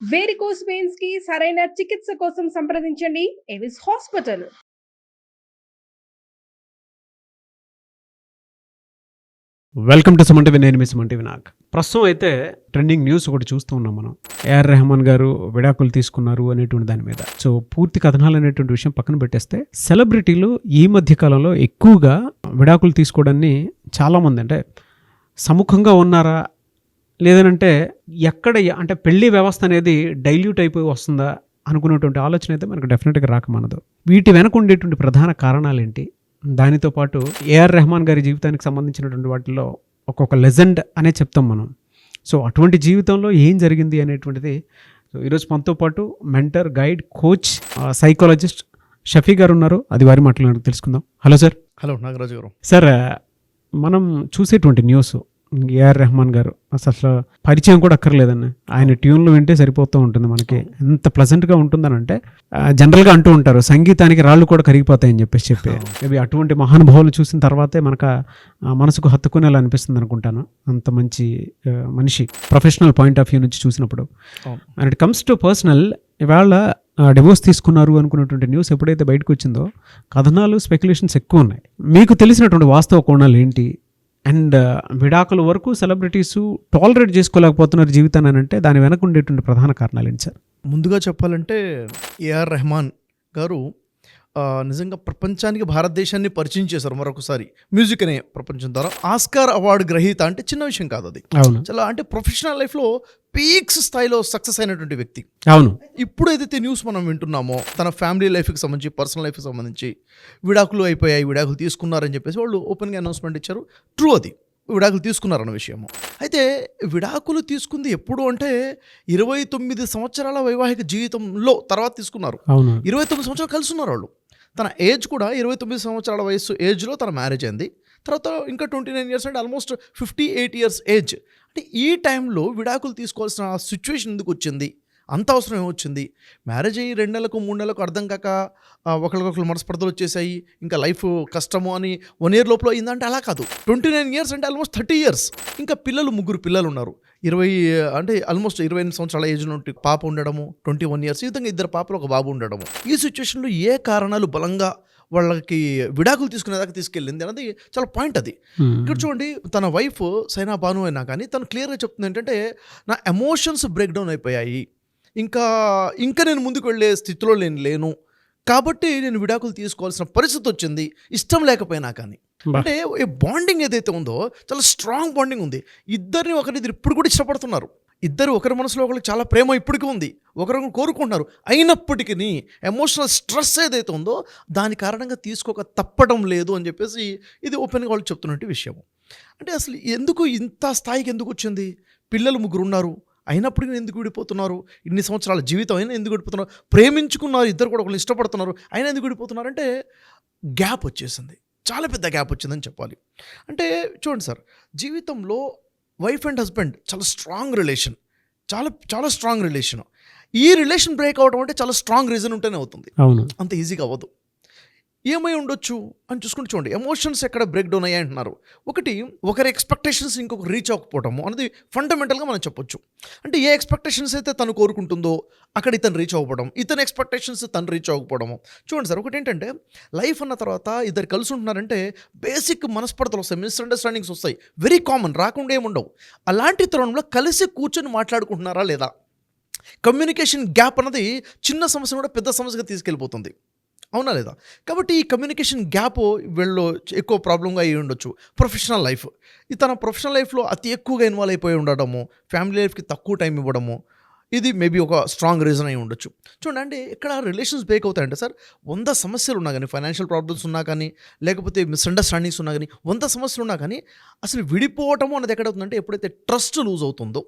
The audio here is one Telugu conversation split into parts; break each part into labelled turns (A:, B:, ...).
A: వేరికోస్ వెయిన్స్ కి సరైన చికిత్స కోసం సంప్రదించండి Avis hospital.
B: Welcome to Suman. నేను మీ సుమన్ వినాయక్. ప్రస్తుతం అయితే ట్రెండింగ్ న్యూస్ ఒకటి చూస్తూ ఉన్నాం మనం. ఏఆర్ రెహమాన్ గారు విడాకులు తీసుకున్నారు అనేటువంటి దాని మీద. సో పూర్తి కథనాలు అనేటువంటి విషయం పక్కన పెట్టేస్తే, సెలబ్రిటీలు ఈ మధ్య కాలంలో ఎక్కువగా విడాకులు తీసుకోవడాన్ని చాలామంది అంటే సముఖంగా ఉన్నారా, లేదనంటే ఎక్కడ అంటే పెళ్లి వ్యవస్థ అనేది డైల్యూట్ అయిపోయి వస్తుందా అనుకునేటువంటి ఆలోచన అయితే మనకు డెఫినెట్గా రాకమానదు. వీటి వెనక ఉండేటువంటి ప్రధాన కారణాలు ఏంటి, దానితో పాటు ఏఆర్ రెహమాన్ గారి జీవితానికి సంబంధించినటువంటి వాటిలో ఒక్కొక్క లెజెండ్ అనే చెప్తాం మనం. సో అటువంటి జీవితంలో ఏం జరిగింది అనేటువంటిది ఈరోజు మనతో పాటు mentor, guide, coach, psychologist Shafi గారు ఉన్నారు. అది వారి మాటలు తెలుసుకుందాం. Hello sir.
C: హలో నాగరాజు గారు.
B: సార్, మనం చూసేటువంటి న్యూస్ ఏఆర్ రెహమాన్ గారు అసలు పరిచయం కూడా అక్కర్లేదండి. ఆయన ట్యూన్లు వింటే సరిపోతూ ఉంటుంది మనకి. ఎంత ప్లజెంట్గా ఉంటుందని అంటే జనరల్గా అంటూ ఉంటారు, సంగీతానికి రాళ్ళు కూడా కరిగిపోతాయని చెప్పి మేబీ అటువంటి మహానుభావులు చూసిన తర్వాతే మనకు మనసుకు హత్తుకునేలా అనిపిస్తుంది అనుకుంటాను. అంత మంచి మనిషి ప్రొఫెషనల్ పాయింట్ ఆఫ్ వ్యూ నుంచి చూసినప్పుడు. And it comes to personal, ఇవాళ డివోర్స్ తీసుకున్నారు అనుకున్నటువంటి న్యూస్ ఎప్పుడైతే బయటకు వచ్చిందో, కథనాలు, స్పెక్యులేషన్స్ ఎక్కువ ఉన్నాయి. మీకు తెలిసినటువంటి వాస్తవ కోణాలు ఏంటి? అండ్ విడాకుల వరకు సెలబ్రిటీస్ టాలరేట్ చేసుకోలేకపోతున్నారు జీవితాన్ని అని అంటే దాని వెనక ఉండేటువంటి ప్రధాన కారణాలు ఏంటి సార్?
C: ముందుగా చెప్పాలంటే ఏఆర్ రెహమాన్ గారు నిజంగా ప్రపంచానికి, భారతదేశాన్ని పరిచయం చేశారు మరొకసారి మ్యూజిక్ అనే ప్రపంచం ద్వారా. ఆస్కార్ అవార్డు గ్రహీత అంటే చిన్న విషయం కాదు అది.
B: అవును,
C: చాలా అంటే ప్రొఫెషనల్ లైఫ్లో పీక్స్ స్థాయిలో సక్సెస్ అయినటువంటి వ్యక్తి.
B: అవును.
C: ఇప్పుడు ఏదైతే న్యూస్ మనం వింటున్నామో, తన ఫ్యామిలీ లైఫ్కి సంబంధించి, పర్సనల్ లైఫ్కి సంబంధించి విడాకులు అయిపోయాయి, విడాకులు తీసుకున్నారని చెప్పేసి వాళ్ళు ఓపెన్గా అనౌన్స్మెంట్ ఇచ్చారు. ట్రూ, అది విడాకులు తీసుకున్నారన్న విషయము. అయితే విడాకులు తీసుకుంది ఎప్పుడు అంటే 29 సంవత్సరాల వైవాహిక జీవితంలో తర్వాత తీసుకున్నారు. 29 సంవత్సరాలు కలిసి ఉన్నారు వాళ్ళు. తన ఏజ్ కూడా 29 సంవత్సరాల వయసు ఏజ్లో తన మ్యారేజ్ అయింది. తర్వాత ఇంకా 29 ఇయర్స్ అంటే ఆల్మోస్ట్ 58 ఇయర్స్ ఏజ్. అంటే ఈ టైంలో విడాకులు తీసుకోవాల్సిన సిచ్యువేషన్ ఎందుకు వచ్చింది, అంత అవసరం ఏమొచ్చింది? మ్యారేజ్ అయ్యి 2 నెలలకు 3 నెలలకు అర్థం కాక ఒకరికొకరు మనస్పర్ధలు వచ్చేసాయి, ఇంకా లైఫ్ కష్టము అని 1 ఇయర్ లోపల అయిందంటే అలా కాదు. 29 ఇయర్స్ అంటే ఆల్మోస్ట్ 30 ఇయర్స్. ఇంకా పిల్లలు, 3 పిల్లలు ఉన్నారు. 20 అంటే ఆల్మోస్ట్ 28 సంవత్సరాల ఏజ్ నుండి పాప ఉండడము, 21 ఇయర్స్, ఈ విధంగా 2 పాపలు, 1 బాబు ఉండడము. ఈ సిచ్యువేషన్లో ఏ కారణాలు బలంగా వాళ్ళకి విడాకులు తీసుకునేదాకా తీసుకెళ్ళింది అన్నది చాలా పాయింట్. అది ఇక్కడ చూడండి, తన వైఫ్ సైనా బాను అయినా కానీ తను క్లియర్గా చెప్తుంది ఏంటంటే, నా ఎమోషన్స్ బ్రేక్ డౌన్ అయిపోయాయి, ఇంకా నేను ముందుకు వెళ్ళే స్థితిలో నేను లేను, కాబట్టి నేను విడాకులు తీసుకోవాల్సిన పరిస్థితి వచ్చింది, ఇష్టం లేకపోయినా కానీ. అంటే ఈ బాండింగ్ ఏదైతే ఉందో చాలా స్ట్రాంగ్ బాండింగ్ ఉంది. ఇద్దరిని ఒకరిద్దరు ఇప్పుడు కూడా ఇష్టపడుతున్నారు. ఇద్దరు ఒకరి మనసులో ఒకరికి చాలా ప్రేమ ఇప్పటికీ ఉంది, ఒకరిని కోరుకుంటున్నారు. అయినప్పటికీ ఎమోషనల్ స్ట్రెస్ ఏదైతే ఉందో దాని కారణంగా తీసుకోక తప్పడం లేదు అని చెప్పేసి ఇది ఓపెన్గా వాళ్ళు చెప్తున్నట్టు విషయం. అంటే అసలు ఎందుకు ఇంత స్థాయికి ఎందుకు వచ్చింది? పిల్లలు 3 ఉన్నారు, అయినప్పటికీ ఎందుకు విడిపోతున్నారు? ఇన్ని సంవత్సరాల జీవితం అయినా ఎందుకు విడిపోతున్నారు? ప్రేమించుకున్నారు, ఇద్దరు కూడా ఒకళ్ళు ఇష్టపడుతున్నారు, అయినా ఎందుకు విడిపోతున్నారు? అంటే గ్యాప్ వచ్చేసింది, చాలా పెద్ద గ్యాప్ వచ్చిందని చెప్పాలి. అంటే చూడండి సార్, జీవితంలో వైఫ్ అండ్ హస్బెండ్ చాలా స్ట్రాంగ్ రిలేషన్, చాలా చాలా స్ట్రాంగ్ రిలేషన్. ఈ రిలేషన్ బ్రేక్ అవడం అంటే చాలా స్ట్రాంగ్ రీజన్ ఉంటేనే అవుతుంది, అంత ఈజీగా అవ్వదు. ఏమై ఉండొచ్చు అని చూసుకుంటూ చూడండి, ఎమోషన్స్ ఎక్కడ బ్రేక్ డౌన్ అయ్యాయి అంటున్నారు. ఒకటి, ఒకరి ఎక్స్పెక్టేషన్స్ ఇంకొకరు రీచ్ అవ్వకపోవడము అనేది ఫండమెంటల్గా మనం చెప్పొచ్చు. అంటే ఏ ఎక్స్పెక్టేషన్స్ అయితే తను కోరుకుంటుందో అక్కడ ఇతను రీచ్ అవ్వడం, ఇతని ఎక్స్పెక్టేషన్స్ తను రీచ్ అవ్వకపోవడము. చూడండి సార్, ఒకటి ఏంటంటే లైఫ్ అన్న తర్వాత ఇద్దరు కలిసి ఉంటున్నారంటే బేసిక్ మనస్పర్ధలు వస్తాయి, మిస్అండర్స్టాండింగ్స్ వస్తాయి, వెరీ కామన్, రాకుండా ఏముండవు. అలాంటి తరుణంలో కలిసి కూర్చొని మాట్లాడుకుంటున్నారా లేదా? కమ్యూనికేషన్ గ్యాప్ అన్నది చిన్న సమస్యను కూడా పెద్ద సమస్యగా తీసుకెళ్ళిపోతుంది, అవునా లేదా? కాబట్టి ఈ కమ్యూనికేషన్ గ్యాప్ వీళ్ళు ఎక్కువ ప్రాబ్లంగా అయ్యి ఉండొచ్చు. ప్రొఫెషనల్ లైఫ్, తన ప్రొఫెషనల్ లైఫ్లో అతి ఎక్కువగా ఇన్వాల్వ్ అయిపోయి ఉండడము, ఫ్యామిలీ లైఫ్కి తక్కువ టైం ఇవ్వడము, ఇది మేబీ ఒక స్ట్రాంగ్ రీజన్ అయి ఉండొచ్చు. చూడండి, ఇక్కడ రిలేషన్స్ బ్రేక్ అవుతాయంటే సార్ 100 సమస్యలు ఉన్నా కానీ, ఫైనాన్షియల్ ప్రాబ్లమ్స్ ఉన్నా కానీ, లేకపోతే మిస్అండర్స్టాండింగ్స్ ఉన్నా కానీ, 100 సమస్యలు ఉన్నా కానీ, అసలు విడిపోవటము అనేది ఎక్కడవుతుందంటే ఎప్పుడైతే ట్రస్ట్ లూజ్ అవుతుందో,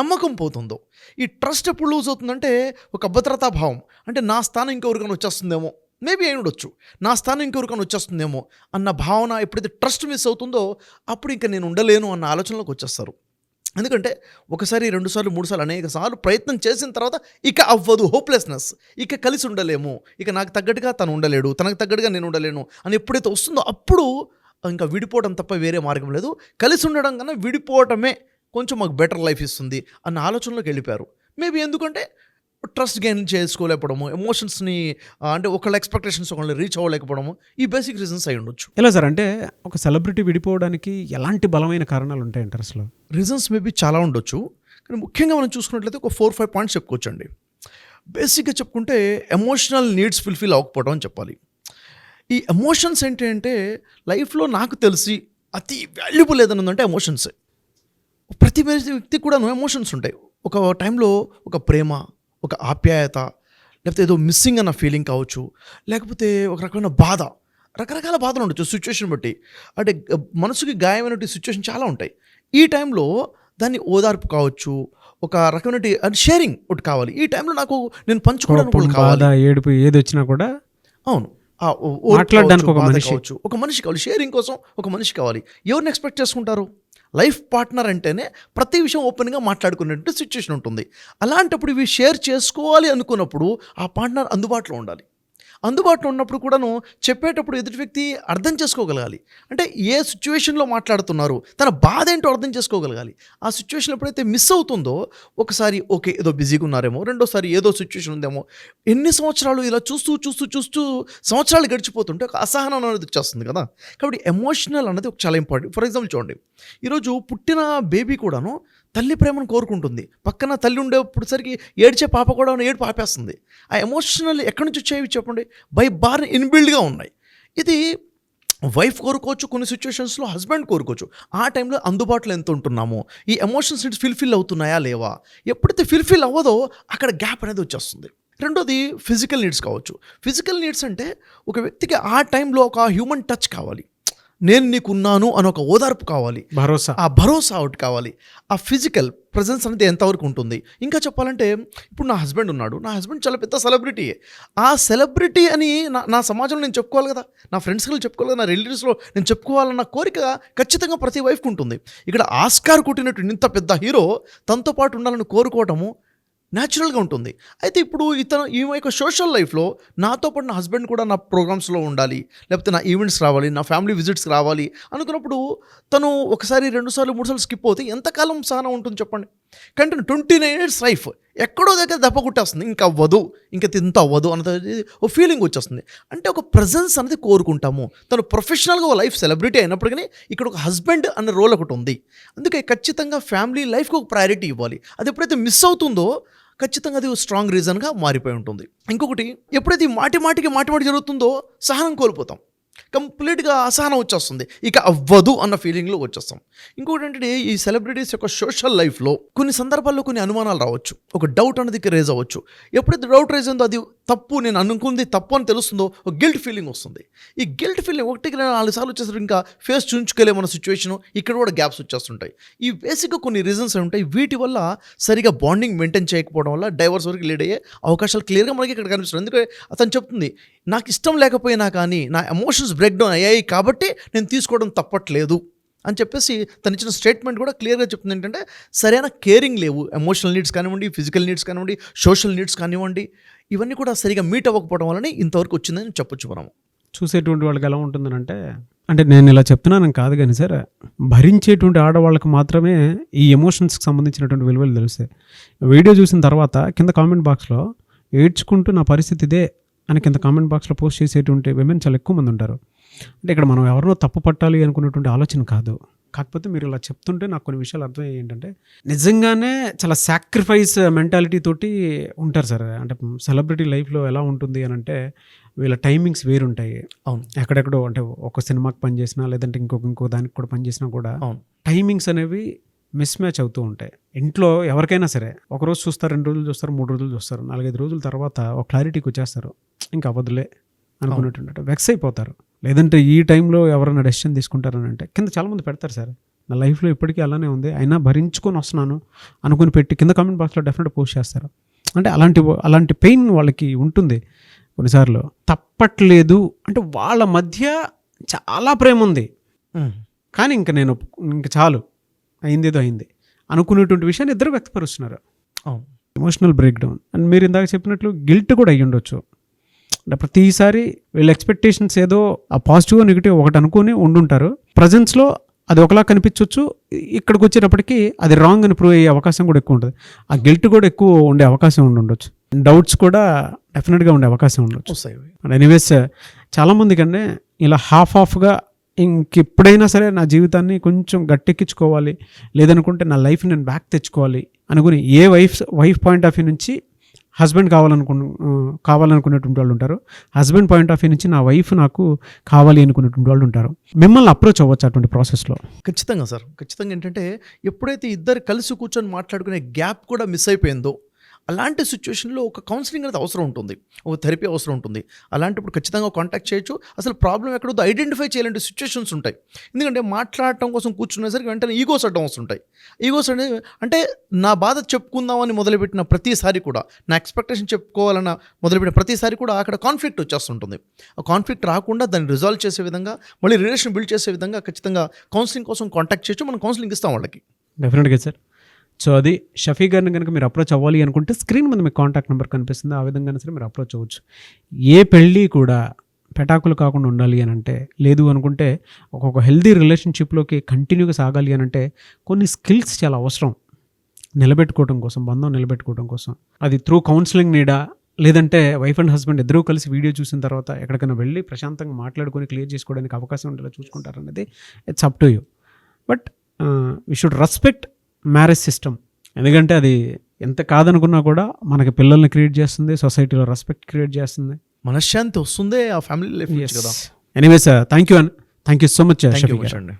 C: నమ్మకం పోతుందో. ఈ ట్రస్ట్ ఎప్పుడు లూజ్ అవుతుందంటే ఒక అభద్రతా భావం, అంటే నా స్థానం ఇంకెవరికైనా వచ్చేస్తుందేమో, మేబీ అయి ఉండొచ్చు, నా స్థానం ఇంకెవరికైనా వచ్చేస్తుందేమో అన్న భావన ఎప్పుడైతే ట్రస్ట్ మిస్ అవుతుందో అప్పుడు ఇంకా నేను ఉండలేను అన్న ఆలోచనలోకి వచ్చేస్తారు. ఎందుకంటే 1 సారి 2 సార్లు 3 సార్లు అనేక సార్లు ప్రయత్నం చేసిన తర్వాత ఇక అవ్వదు, హోప్లెస్నెస్, ఇక కలిసి ఉండలేము, ఇక నాకు తగ్గట్టుగా తను ఉండలేడు, తనకు తగ్గట్టుగా నేను ఉండలేను అని ఎప్పుడైతే వస్తుందో అప్పుడు ఇంకా విడిపోవడం తప్ప వేరే మార్గం లేదు, కలిసి ఉండడం కన్నా విడిపోవటమే కొంచెం మాకు బెటర్ లైఫ్ ఇస్తుంది అన్న ఆలోచనలోకి వెళ్ళిపోయారు. మేబీ ఎందుకంటే ట్రస్ట్ గెయిన్ చేసుకోలేకపోవడము, ఎమోషన్స్ని అంటే ఒకళ్ళ ఎక్స్పెక్టేషన్స్ ఒకళ్ళు రీచ్ అవ్వలేకపోవడము, ఈ బేసిక్ రీజన్స్ అయి ఉండొచ్చు.
B: ఎలా సార్ అంటే ఒక సెలబ్రిటీ విడిపోవడానికి ఎలాంటి బలమైన కారణాలు ఉంటాయంటారు అసలు?
C: రీజన్స్ మేబీ చాలా ఉండొచ్చు, కానీ ముఖ్యంగా మనం చూసుకున్నట్లయితే ఒక 4-5 పాయింట్స్ చెప్పుకోవచ్చండి. బేసిక్గా చెప్పుకుంటే ఎమోషనల్ నీడ్స్ ఫుల్ఫిల్ అవ్వకపోవడం అని చెప్పాలి. ఈ ఎమోషన్స్ ఏంటి అంటే లైఫ్లో నాకు తెలిసి అతి వాల్యుబుల్ ఏదైనా ఉందంటే ఎమోషన్సే. ప్రతి వ్యక్తికి కూడా ఎమోషన్స్ ఉంటాయి. ఒక టైంలో ఒక ప్రేమ, ఒక ఆప్యాయత, లేకపోతే ఏదో మిస్సింగ్ అన్న ఫీలింగ్ కావచ్చు, లేకపోతే ఒక రకమైన బాధ, రకరకాల బాధలు ఉండొచ్చు సిచ్యువేషన్ బట్టి. అంటే మనసుకి గాయమైన సిచ్యువేషన్ చాలా ఉంటాయి. ఈ టైంలో దాన్ని ఓదార్పు కావచ్చు, ఒక రకమైన షేరింగ్ ఒకటి కావాలి. ఈ టైంలో నాకు నేను పంచుకోవడానికి
B: కోపం, బాధ, ఏడుపు ఏది వచ్చినా కూడా
C: అవును
B: మాట్లాడడానికి ఒక మనిషి
C: కావచ్చు, ఒక మనిషి కావాలి. షేరింగ్ కోసం ఒక మనిషి కావాలి. ఎవరిని ఎక్స్పెక్ట్ చేసుకుంటారు? లైఫ్ పార్ట్నర్ అంటేనే ప్రతి విషయం ఓపెన్గా మాట్లాడుకునేటువంటి సిచ్యువేషన్ ఉంటుంది. అలాంటప్పుడు ఇవి షేర్ చేసుకోవాలి అనుకున్నప్పుడు ఆ పార్ట్నర్ అందుబాటులో ఉండాలి. అందుబాటులో ఉన్నప్పుడు కూడాను చెప్పేటప్పుడు ఎదుటి వ్యక్తి అర్థం చేసుకోగలగాలి. అంటే ఏ సిచ్యువేషన్లో మాట్లాడుతున్నారు, తన బాధ ఏంటో అర్థం చేసుకోగలగాలి. ఆ సిచ్యువేషన్ ఎప్పుడైతే మిస్ అవుతుందో ఒకసారి ఓకే ఏదో బిజీగా ఉన్నారేమో, రెండోసారి ఏదో సిచ్యువేషన్ ఉందేమో, ఎన్ని సంవత్సరాలు ఇలా చూస్తూ సంవత్సరాలు గడిచిపోతుంటే ఒక అసహనం అనేది వచ్చేస్తుంది కదా. కాబట్టి ఎమోషనల్ అనేది ఒక చాలా ఇంపార్టెంట్. ఫర్ ఎగ్జాంపుల్ చూడండి, ఈరోజు పుట్టిన బేబీ కూడాను తల్లి ప్రేమను కోరుకుంటుంది. పక్కన తల్లి ఉండేప్పుడుసరికి ఏడ్చే పాప కూడా ఏడుపు ఆపేస్తుంది. ఆ ఎమోషనల్ ఎక్కడి నుంచి వచ్చేవి చెప్పండి? బై బార్ ఇన్బిల్డ్గా ఉన్నాయి. ఇది వైఫ్ కోరుకోవచ్చు, కొన్ని సిచ్యువేషన్స్లో హస్బెండ్ కోరుకోవచ్చు. ఆ టైంలో అందుబాటులో ఎంత ఉంటున్నామో, ఈ ఎమోషన్స్ నీడ్స్ ఫుల్ఫిల్ అవుతున్నాయా లేవా, ఎప్పుడైతే ఫుల్ఫిల్ అవ్వదో అక్కడ గ్యాప్ అనేది వచ్చేస్తుంది. రెండోది ఫిజికల్ నీడ్స్ కావచ్చు. ఫిజికల్ నీడ్స్ అంటే ఒక వ్యక్తికి ఆ టైంలో ఒక హ్యూమన్ టచ్ కావాలి, నేను నీకున్నాను అని ఒక ఓదార్పు కావాలి,
B: భరోసా,
C: ఆ భరోసా ఒకటి కావాలి. ఆ ఫిజికల్ ప్రజెన్స్ అనేది ఎంతవరకు ఉంటుంది? ఇంకా చెప్పాలంటే ఇప్పుడు నా హస్బెండ్ ఉన్నాడు, నా హస్బెండ్ చాలా పెద్ద సెలబ్రిటీయే. ఆ సెలబ్రిటీ అని నా సమాజంలో నేను చెప్పుకోవాలి కదా, నా ఫ్రెండ్స్లో చెప్పుకోవాలి కదా, నా రిలేటివ్స్లో నేను చెప్పుకోవాలన్న కోరిక ఖచ్చితంగా ప్రతి వైఫ్కి ఉంటుంది. ఇక్కడ ఆస్కార్ కొట్టినట్టు ఇంత పెద్ద హీరో తనతో పాటు ఉండాలని కోరుకోవటము న్యాచురల్గా ఉంటుంది. అయితే ఇప్పుడు ఈమె యొక్క సోషల్ లైఫ్లో నాతో పాటు నా హస్బెండ్ కూడా నా ప్రోగ్రామ్స్లో ఉండాలి, లేకపోతే నా ఈవెంట్స్ రావాలి, నా ఫ్యామిలీ విజిట్స్కి రావాలి అనుకున్నప్పుడు తను ఒకసారి 2 సార్లు 3 సార్లు స్కిప్ అవుతే ఎంతకాలం సహనం ఉంటుంది చెప్పండి? కంటిన్యూ 29 years లైఫ్ ఎక్కడో దగ్గర దెబ్బ కొట్టేస్తుంది. ఇంకా అవ్వదు, ఇంకా ఇంత అవ్వదు అన్నది ఒక ఫీలింగ్ వచ్చేస్తుంది. అంటే ఒక ప్రజెన్స్ అనేది కోరుకుంటాము. తను ప్రొఫెషనల్గా ఒక లైఫ్ సెలబ్రిటీ అయినప్పటికీ ఇక్కడ ఒక హస్బెండ్ అనే రోల్ ఒకటి ఉంది. అందుకే ఖచ్చితంగా ఫ్యామిలీ లైఫ్కి ఒక ప్రయారిటీ ఇవ్వాలి. అది ఎప్పుడైతే మిస్ అవుతుందో ఖచ్చితంగా అది స్ట్రాంగ్ రీజన్గా మారిపోయి ఉంటుంది. ఇంకొకటి, ఎప్పుడైతే మాటిమాటికి జరుగుతుందో సహనం కోల్పోతాం, కంప్లీట్గా అసహనం వచ్చేస్తుంది, ఇక అవ్వదు అన్న ఫీలింగ్లో వచ్చేస్తాం. ఇంకొకటి ఏంటంటే ఈ సెలబ్రిటీస్ యొక్క సోషల్ లైఫ్లో కొన్ని సందర్భాల్లో కొన్ని అనుమానాలు రావచ్చు, ఒక డౌట్ అనేది రేజ్ అవ్వచ్చు. ఎప్పుడైతే డౌట్ రేజ్ అయిందో అది తప్పు, నేను అనుకుంది తప్పు అని తెలుస్తుందో ఒక గిల్ట్ ఫీలింగ్ వస్తుంది. ఈ గిల్ట్ ఫీలింగ్ 1-4 సార్లు వచ్చేసరికి ఇంకా ఫేస్ చూంచుకోలేమన్న సిచ్యువేషను, ఇక్కడ కూడా గ్యాప్స్ వచ్చేస్తుంటాయి. ఈ బేసిక్గా కొన్ని రీజన్స్ ఉంటాయి. వీటి వల్ల సరిగా బాండింగ్ మెయింటైన్ చేయకపోవడం వల్ల డైవర్స్ వరకు లీడ్ అయ్యే అవకాశాలు క్లియర్గా మనకి ఇక్కడ కనిపిస్తుంది. ఎందుకంటే అతను చెప్తుంది, నాకు ఇష్టం లేకపోయినా కానీ నా ఎమోషన్స్ బ్రేక్ డౌన్ అయ్యాయి కాబట్టి నేను తీసుకోవడం తప్పట్లేదు అని చెప్పేసి తను ఇచ్చిన స్టేట్మెంట్ కూడా క్లియర్గా చెప్తుంది. ఏంటంటే సరైన కేరింగ్ లేవు, ఎమోషనల్ నీడ్స్ కానివ్వండి, ఫిజికల్ నీడ్స్ కానివ్వండి, సోషల్ నీడ్స్ కానివ్వండి, ఇవన్నీ కూడా సరిగా మీట్ అవ్వకపోవడం వల్లనే ఇంతవరకు వచ్చిందని చెప్పొచ్చు. మనం
B: చూసేటువంటి వాళ్ళకి ఎలా ఉంటుందని అంటే నేను ఇలా చెప్తున్నాను కాదు కానీ సార్, భరించేటువంటి ఆడవాళ్ళకి మాత్రమే ఈ ఎమోషన్స్కి సంబంధించినటువంటి విలువలు తెలుస్తాయి. వీడియో చూసిన తర్వాత కింద కామెంట్ బాక్స్లో ఏడ్చుకుంటూ నా పరిస్థితి ఇదే అని కింద కామెంట్ బాక్స్లో పోస్ట్ చేసేటువంటి విమెన్ చాలా ఎక్కువ మంది ఉంటారు. అంటే ఇక్కడ మనం ఎవరినో తప్పు పట్టాలి అనుకున్నటువంటి ఆలోచన కాదు. కాకపోతే మీరు ఇలా చెప్తుంటే నాకు కొన్ని విషయాలు అర్థమయ్యాయి. ఏంటంటే నిజంగానే చాలా సాక్రిఫైస్ మెంటాలిటీ తోటి ఉంటారు సార్. అంటే సెలబ్రిటీ లైఫ్లో ఎలా ఉంటుంది అని అంటే వీళ్ళ టైమింగ్స్ వేరుంటాయి.
C: అవును,
B: ఎక్కడెక్కడో అంటే ఒక సినిమాకి పనిచేసినా లేదంటే ఇంకో దానికి కూడా పనిచేసినా కూడా
C: అవును,
B: టైమింగ్స్ అనేవి మిస్ మ్యాచ్ అవుతూ ఉంటాయి. ఇంట్లో ఎవరికైనా సరే ఒకరోజు చూస్తారు, 2 రోజులు చూస్తారు, 3 రోజులు చూస్తారు, 4-5 రోజుల తర్వాత ఒక క్లారిటీకి వచ్చేస్తారు, ఇంకా అవ్వదులే అనుకున్నట్టు వెక్స్ అయిపోతారు. లేదంటే ఈ టైంలో ఎవరైనా డెసిషన్ తీసుకుంటారని అంటే కింద చాలామంది పెడతారు సార్, నా లైఫ్లో ఇప్పటికీ అలానే ఉంది అయినా భరించుకొని వస్తున్నాను అనుకుని పెట్టి కింద కామెంట్ బాక్స్లో డెఫినెట్గా పోస్ట్ చేస్తారు. అంటే అలాంటి పెయిన్ వాళ్ళకి ఉంటుంది కొన్నిసార్లు. తప్పట్లేదు అంటే వాళ్ళ మధ్య చాలా ప్రేమ ఉంది, కానీ ఇంకా చాలు అయింది అనుకునేటువంటి విషయాన్ని ఇద్దరు వ్యక్తపరుస్తున్నారు. ఎమోషనల్ బ్రేక్ డౌన్ అండ్ మీరు ఇందాక చెప్పినట్లు గిల్ట్ కూడా అయ్యి ఉండొచ్చు. అంటే ప్రతిసారి వీళ్ళ ఎక్స్పెక్టేషన్స్ ఏదో ఆ పాజిటివ్ నెగిటివ్ ఒకటి అనుకుని ఉండుంటారు, ప్రజెన్స్లో అది ఒకలా కనిపించవచ్చు, ఇక్కడికి వచ్చేటప్పటికి అది రాంగ్ అని ప్రూవ్ అయ్యే అవకాశం కూడా ఎక్కువ ఉంటుంది. ఆ గిల్ట్ కూడా ఎక్కువ ఉండే అవకాశం ఉండొచ్చు, డౌట్స్ కూడా డెఫినెట్గా ఉండే అవకాశం ఉండొచ్చు.
C: వస్తాయి.
B: ఎనీవేస్ చాలామంది కంటే ఇలా హాఫ్గా ఇంకెప్పుడైనా సరే నా జీవితాన్ని కొంచెం గట్టెక్కించుకోవాలి, లేదనుకుంటే నా లైఫ్ నేను బ్యాక్ తెచ్చుకోవాలి అనుకుని ఏ వైఫ్ పాయింట్ ఆఫ్ వ్యూ నుంచి హస్బెండ్ కావాలనుకునేటువంటి వాళ్ళు ఉంటారు, హస్బెండ్ పాయింట్ ఆఫ్ వ్యూ నుంచి నా వైఫ్ నాకు కావాలి అనుకునేటువంటి వాళ్ళు ఉంటారు. మిమ్మల్ని అప్రోచ్ అవ్వచ్చు అటువంటి ప్రాసెస్లో.
C: ఖచ్చితంగా సార్, ఖచ్చితంగా. ఏంటంటే ఎప్పుడైతే ఇద్దరు కలిసి కూర్చొని మాట్లాడుకునే గ్యాప్ కూడా మిస్ అయిపోయిందో అలాంటి సిచ్యువేషన్లో ఒక కౌన్సిలింగ్ అనేది అవసరం ఉంటుంది, ఒక థెరపీ అవసరం ఉంటుంది. అలాంటప్పుడు ఖచ్చితంగా కాంటాక్ట్ చేయొచ్చు. అసలు ప్రాబ్లం ఎక్కడో ఐడెంటిఫై చేయాలంటే సిచ్యువేషన్స్ ఉంటాయి. ఎందుకంటే మాట్లాడటం కోసం కూర్చునేసరికి వెంటనే ఈగోస్ అడ్డం వస్తుంటాయి. ఈగోస్ అనేది అంటే నా బాధ చెప్పుకుందామని మొదలుపెట్టిన ప్రతిసారి కూడా, నా ఎక్స్పెక్టేషన్ చెప్పుకోవాలన్న మొదలుపెట్టిన ప్రతిసారి కూడా అక్కడ కాన్ఫ్లిక్ట్ వచ్చేస్తుంటుంది. ఆ కాన్ఫ్లిక్ట్ రాకుండా దాన్ని రిజాల్వ్ చేసే విధంగా, మళ్ళీ రిలేషన్ బిల్డ్ చేసే విధంగా ఖచ్చితంగా కౌన్సిలింగ్ కోసం కాంటాక్ట్ చేయొచ్చు. మనం కౌన్సిలింగ్ ఇస్తాం వాళ్ళకి.
B: డెఫినెట్గా సార్. సో అది షఫీ గారిని కనుక మీరు అప్రోచ్ అవ్వాలి అనుకుంటే స్క్రీన్ మీద మీకు కాంటాక్ట్ నెంబర్ కనిపిస్తుంది, ఆ విధంగా సరే మీరు అప్రోచ్ అవ్వచ్చు. ఏ పెళ్ళి కూడా పెటాకులు కాకుండా ఉండాలి అని అంటే, లేదు అనుకుంటే ఒక్కొక్క హెల్దీ రిలేషన్షిప్లోకి కంటిన్యూగా సాగాలి అని అంటే కొన్ని స్కిల్స్ చాలా అవసరం నిలబెట్టుకోవడం కోసం, బంధం నిలబెట్టుకోవడం కోసం. అది త్రూ కౌన్సిలింగ్ నీడా, లేదంటే వైఫ్ అండ్ హస్బెండ్ ఇద్దరూ కలిసి వీడియో చూసిన తర్వాత ఎక్కడికైనా వెళ్ళి ప్రశాంతంగా మాట్లాడుకొని క్లియర్ చేసుకోవడానికి అవకాశం ఉండేలా చూసుకుంటారనేది it's up to you. But we should respect marriage system. ఎందుకంటే అది ఎంత కాదనుకున్నా కూడా మనకి పిల్లల్ని క్రియేట్ చేస్తుంది, సొసైటీలో రెస్పెక్ట్ క్రియేట్ చేస్తుంది,
C: మనశ్శాంతి వస్తుంది ఆ ఫ్యామిలీ లైఫ్ నుంచి కదా.
B: Anyways thank you so much
C: thank you అండి.